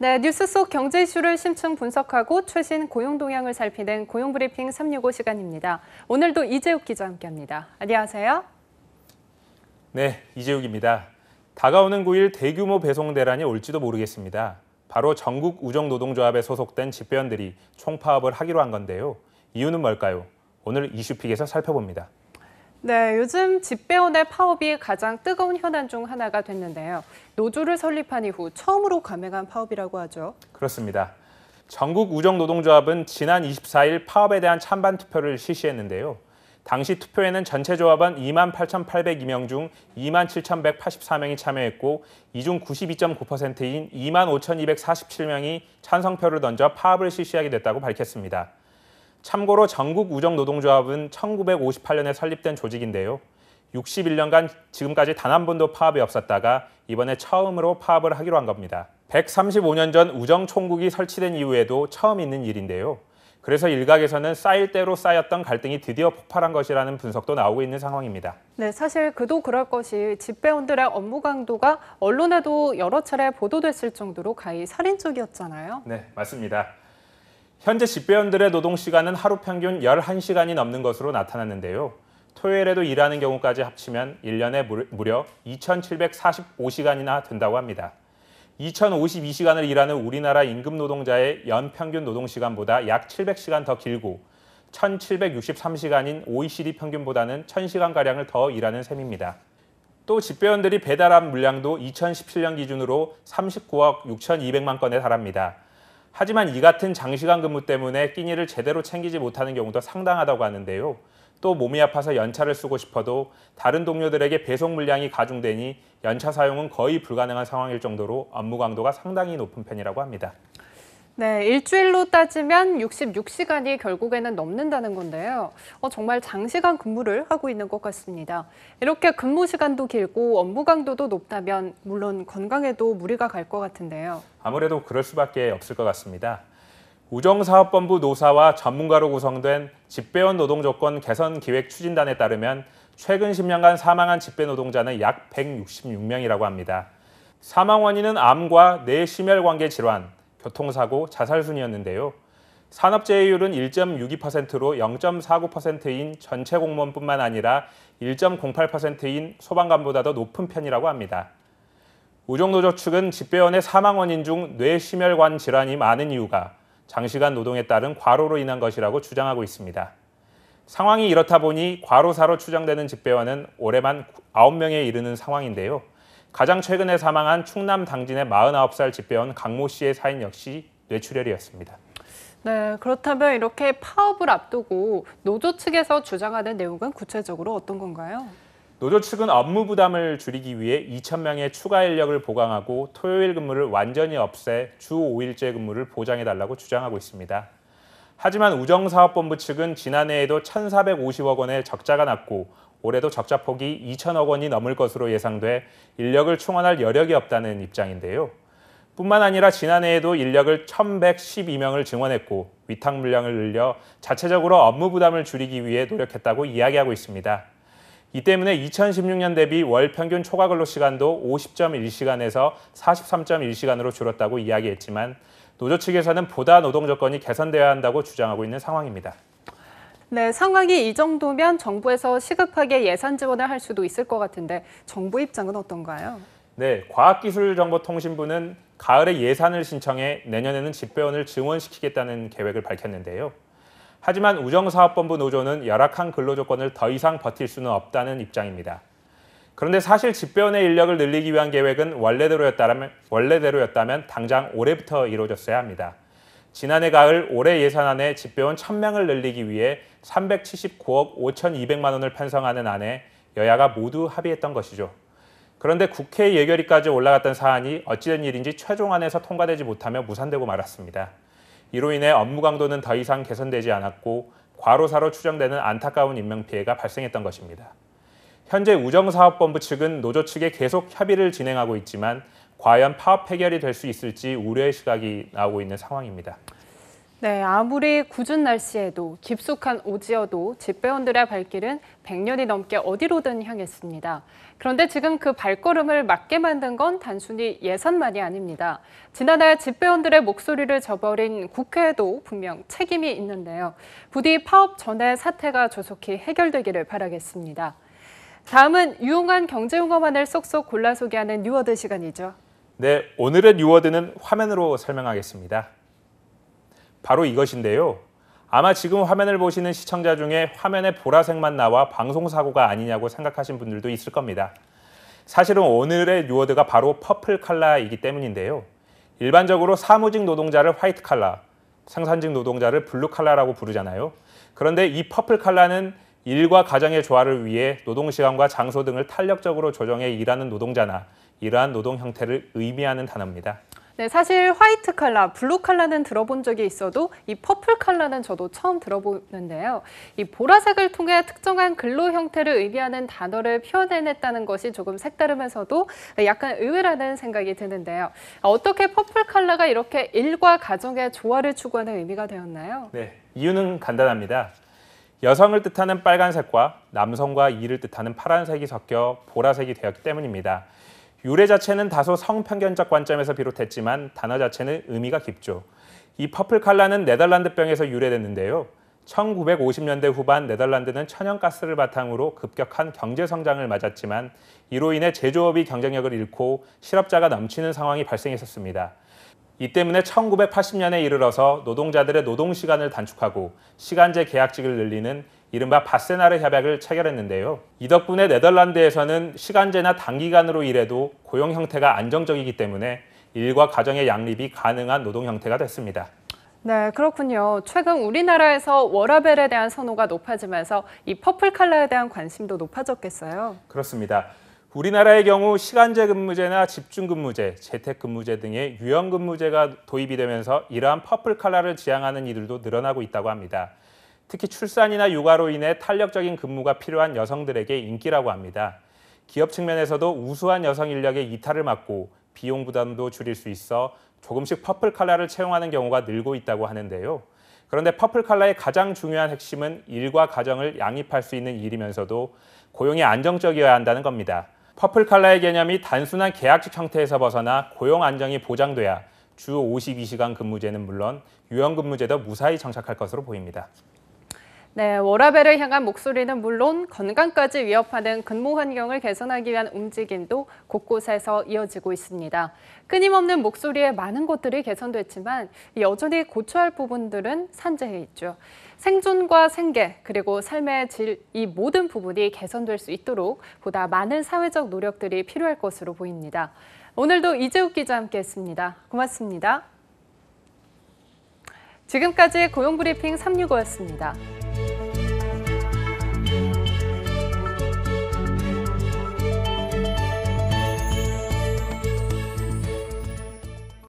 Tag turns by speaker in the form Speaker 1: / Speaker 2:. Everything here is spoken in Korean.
Speaker 1: 네, 뉴스 속 경제 이슈를 심층 분석하고 최신 고용 동향을 살피는 고용브리핑 365 시간입니다. 오늘도 이재욱 기자와 함께합니다. 안녕하세요.
Speaker 2: 네, 이재욱입니다. 다가오는 9일 대규모 배송 대란이 올지도 모르겠습니다. 바로 전국 우정노동조합에 소속된 집배원들이 총파업을 하기로 한 건데요. 이유는 뭘까요? 오늘 이슈픽에서 살펴봅니다.
Speaker 1: 네, 요즘 집배원의 파업이 가장 뜨거운 현안 중 하나가 됐는데요. 노조를 설립한 이후 처음으로 감행한 파업이라고 하죠.
Speaker 2: 그렇습니다. 전국 우정노동조합은 지난 24일 파업에 대한 찬반 투표를 실시했는데요. 당시 투표에는 전체 조합원 28,802명 중 27,184명이 참여했고 이 중 92.9%인 25,247명이 찬성표를 던져 파업을 실시하게 됐다고 밝혔습니다. 참고로 전국 우정노동조합은 1958년에 설립된 조직인데요. 61년간 지금까지 단 한 번도 파업이 없었다가 이번에 처음으로 파업을 하기로 한 겁니다. 135년 전 우정총국이 설치된 이후에도 처음 있는 일인데요. 그래서 일각에서는 쌓일 대로 쌓였던 갈등이 드디어 폭발한 것이라는 분석도 나오고 있는 상황입니다.
Speaker 1: 네, 사실 그도 그럴 것이 집배원들의 업무 강도가 언론에도 여러 차례 보도됐을 정도로 가히 살인적이었잖아요.
Speaker 2: 네, 맞습니다. 현재 집배원들의 노동 시간은 하루 평균 11시간이 넘는 것으로 나타났는데요. 토요일에도 일하는 경우까지 합치면 1년에 무려 2,745시간이나 된다고 합니다. 2,052시간을 일하는 우리나라 임금 노동자의 연평균 노동시간보다 약 700시간 더 길고 1,763시간인 OECD 평균보다는 1,000시간가량을 더 일하는 셈입니다. 또 집배원들이 배달한 물량도 2017년 기준으로 39억 6,200만 건에 달합니다. 하지만 이 같은 장시간 근무 때문에 끼니를 제대로 챙기지 못하는 경우도 상당하다고 하는데요. 또 몸이 아파서 연차를 쓰고 싶어도 다른 동료들에게 배송 물량이 가중되니 연차 사용은 거의 불가능한 상황일 정도로 업무 강도가 상당히 높은 편이라고 합니다.
Speaker 1: 네, 일주일로 따지면 66시간이 결국에는 넘는다는 건데요. 정말 장시간 근무를 하고 있는 것 같습니다. 이렇게 근무 시간도 길고 업무 강도도 높다면 물론 건강에도 무리가 갈 것 같은데요.
Speaker 2: 아무래도 그럴 수밖에 없을 것 같습니다. 우정사업본부 노사와 전문가로 구성된 집배원 노동조건 개선 기획 추진단에 따르면 최근 10년간 사망한 집배 노동자는 약 166명이라고 합니다. 사망 원인은 암과 뇌심혈관계 질환, 교통사고, 자살 순이었는데요. 산업재해율은 1.62%로 0.49%인 전체 공무원뿐만 아니라 1.08%인 소방관보다도 높은 편이라고 합니다. 우정노조 측은 집배원의 사망 원인 중 뇌심혈관 질환이 많은 이유가 장시간 노동에 따른 과로로 인한 것이라고 주장하고 있습니다. 상황이 이렇다 보니 과로사로 추정되는 집배원은 올해만 9명에 이르는 상황인데요. 가장 최근에 사망한 충남 당진의 49살 집배원 강모 씨의 사인 역시 뇌출혈이었습니다.
Speaker 1: 네, 그렇다면 이렇게 파업을 앞두고 노조 측에서 주장하는 내용은 구체적으로 어떤 건가요?
Speaker 2: 노조 측은 업무 부담을 줄이기 위해 2,000명의 추가 인력을 보강하고 토요일 근무를 완전히 없애 주 5일제 근무를 보장해달라고 주장하고 있습니다. 하지만 우정사업본부 측은 지난해에도 1,450억 원의 적자가 났고 올해도 적자폭이 2,000억 원이 넘을 것으로 예상돼 인력을 충원할 여력이 없다는 입장인데요. 뿐만 아니라 지난해에도 인력을 1,112명을 증원했고 위탁 물량을 늘려 자체적으로 업무 부담을 줄이기 위해 노력했다고 이야기하고 있습니다. 이 때문에 2016년 대비 월 평균 초과 근로 시간도 50.1시간에서 43.1시간으로 줄었다고 이야기했지만 노조 측에서는 보다 노동 조건이 개선되어야 한다고 주장하고 있는 상황입니다.
Speaker 1: 네, 상황이 이 정도면 정부에서 시급하게 예산 지원을 할 수도 있을 것 같은데 정부 입장은 어떤가요?
Speaker 2: 네, 과학기술정보통신부는 가을에 예산을 신청해 내년에는 집배원을 증원시키겠다는 계획을 밝혔는데요. 하지만 우정사업본부 노조는 열악한 근로조건을 더 이상 버틸 수는 없다는 입장입니다. 그런데 사실 집배원의 인력을 늘리기 위한 계획은 원래대로였다면 당장 올해부터 이루어졌어야 합니다. 지난해 가을 올해 예산안에 집배원 1,000명을 늘리기 위해 379억 5,200만 원을 편성하는 안에 여야가 모두 합의했던 것이죠. 그런데 국회 예결위까지 올라갔던 사안이 어찌된 일인지 최종안에서 통과되지 못하며 무산되고 말았습니다. 이로 인해 업무 강도는 더 이상 개선되지 않았고 과로사로 추정되는 안타까운 인명피해가 발생했던 것입니다. 현재 우정사업본부 측은 노조 측에 계속 협의를 진행하고 있지만 과연 파업 해결이 될 수 있을지 우려의 시각이 나오고 있는 상황입니다.
Speaker 1: 네, 아무리 궂은 날씨에도 깊숙한 오지여도 집배원들의 발길은 100년이 넘게 어디로든 향했습니다. 그런데 지금 그 발걸음을 막게 만든 건 단순히 예산만이 아닙니다. 지난해 집배원들의 목소리를 저버린 국회에도 분명 책임이 있는데요. 부디 파업 전에 사태가 조속히 해결되기를 바라겠습니다. 다음은 유용한 경제용어만을 쏙쏙 골라 소개하는 뉴워드 시간이죠.
Speaker 2: 네, 오늘의 뉴워드는 화면으로 설명하겠습니다. 바로 이것인데요. 아마 지금 화면을 보시는 시청자 중에 화면에 보라색만 나와 방송사고가 아니냐고 생각하신 분들도 있을 겁니다. 사실은 오늘의 뉴워드가 바로 퍼플 컬러이기 때문인데요. 일반적으로 사무직 노동자를 화이트 컬러, 생산직 노동자를 블루 컬러라고 부르잖아요. 그런데 이 퍼플 컬러는 일과 가정의 조화를 위해 노동시간과 장소 등을 탄력적으로 조정해 일하는 노동자나 이러한 노동 형태를 의미하는 단어입니다.
Speaker 1: 네, 사실 화이트 컬러, 블루 컬러는 들어본 적이 있어도 이 퍼플 컬러는 저도 처음 들어보는데요. 이 보라색을 통해 특정한 근로 형태를 의미하는 단어를 표현해냈다는 것이 조금 색다르면서도 약간 의외라는 생각이 드는데요. 어떻게 퍼플 컬러가 이렇게 일과 가정의 조화를 추구하는 의미가 되었나요?
Speaker 2: 네, 이유는 간단합니다. 여성을 뜻하는 빨간색과 남성과 이를 뜻하는 파란색이 섞여 보라색이 되었기 때문입니다. 유래 자체는 다소 성편견적 관점에서 비롯했지만 단어 자체는 의미가 깊죠. 이 퍼플 컬러는 네덜란드병에서 유래됐는데요. 1950년대 후반 네덜란드는 천연가스를 바탕으로 급격한 경제 성장을 맞았지만 이로 인해 제조업이 경쟁력을 잃고 실업자가 넘치는 상황이 발생했었습니다. 이 때문에 1980년에 이르러서 노동자들의 노동시간을 단축하고 시간제 계약직을 늘리는 이른바 바세나르 협약을 체결했는데요. 이 덕분에 네덜란드에서는 시간제나 단기간으로 일해도 고용 형태가 안정적이기 때문에 일과 가정의 양립이 가능한 노동 형태가 됐습니다.
Speaker 1: 네, 그렇군요. 최근 우리나라에서 워라밸에 대한 선호가 높아지면서 이 퍼플 컬러에 대한 관심도 높아졌겠어요.
Speaker 2: 그렇습니다. 우리나라의 경우 시간제 근무제나 집중근무제, 재택근무제 등의 유연근무제가 도입이 되면서 이러한 퍼플 컬러를 지향하는 이들도 늘어나고 있다고 합니다. 특히 출산이나 육아로 인해 탄력적인 근무가 필요한 여성들에게 인기라고 합니다. 기업 측면에서도 우수한 여성 인력의 이탈을 막고 비용 부담도 줄일 수 있어 조금씩 퍼플 컬러를 채용하는 경우가 늘고 있다고 하는데요. 그런데 퍼플 컬러의 가장 중요한 핵심은 일과 가정을 양립할 수 있는 일이면서도 고용이 안정적이어야 한다는 겁니다. 퍼플 컬러의 개념이 단순한 계약직 형태에서 벗어나 고용 안정이 보장돼야 주 52시간 근무제는 물론 유연근무제도 무사히 정착할 것으로 보입니다.
Speaker 1: 네, 워라밸을 향한 목소리는 물론 건강까지 위협하는 근무 환경을 개선하기 위한 움직임도 곳곳에서 이어지고 있습니다. 끊임없는 목소리에 많은 것들이 개선됐지만 여전히 고쳐야 할 부분들은 산재해 있죠. 생존과 생계 그리고 삶의 질, 이 모든 부분이 개선될 수 있도록 보다 많은 사회적 노력들이 필요할 것으로 보입니다. 오늘도 이재욱 기자 함께했습니다. 고맙습니다. 지금까지 고용브리핑 365였습니다.